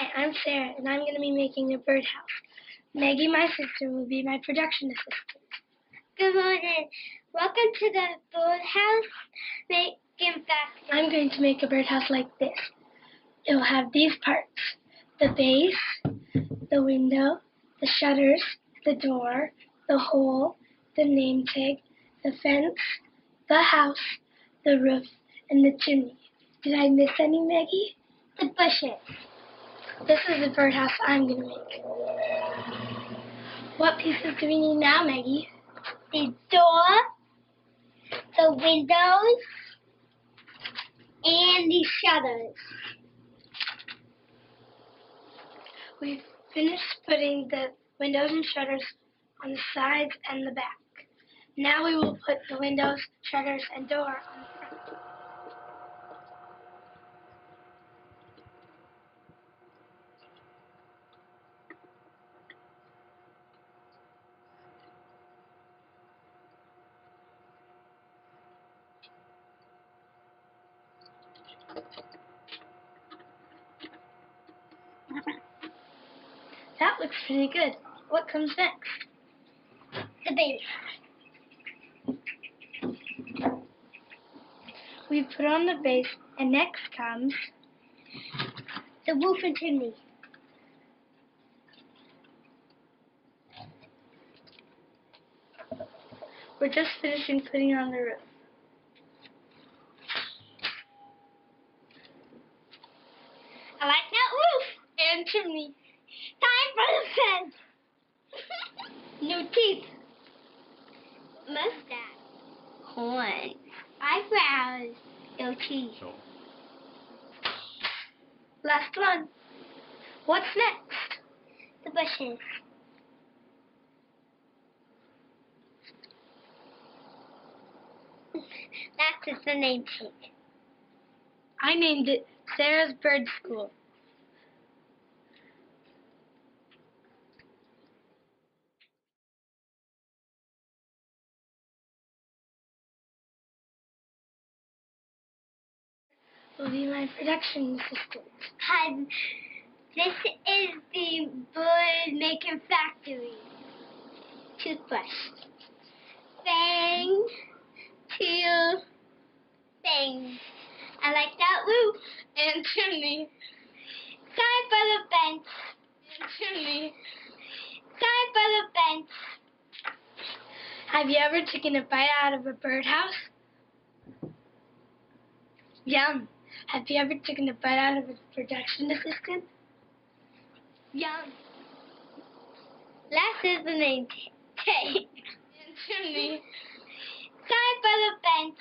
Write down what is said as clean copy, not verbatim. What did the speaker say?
Hi, I'm Sarah, and I'm going to be making a birdhouse. Maggie, my sister, will be my production assistant. Good morning. Welcome to the birdhouse making factory. I'm going to make a birdhouse like this. It will have these parts: the base, the window, the shutters, the door, the hole, the name tag, the fence, the house, the roof, and the chimney. Did I miss any, Maggie? The bushes. This is the birdhouse I'm going to make. What pieces do we need now, Maggie? The door, the windows, and the shutters. We've finished putting the windows and shutters on the sides and the back. Now we will put the windows, shutters, and door on the front. That looks pretty good. What comes next? The base. We put on the base, and next comes The roof and chimney. We're just finishing putting on the roof. I like that roof. And chimney. Time for the fence. New teeth. Mustache. Horn. Eyebrows. Goatee. Last one. What's next? The bushes. That is the name tag. I named it Sarah's Bird School. Will be my production assistant. Hi, this is the bird making factory. Toothbrush. Bang. Two. Bang. I like that roof. And chimney. Time for the bench. And chimney. Time for the bench. Have you ever taken a bite out of a birdhouse? Yum. Have you ever taken a bite out of a production assistant? Yum. Last is the name tag. And chimney. Time for the bench.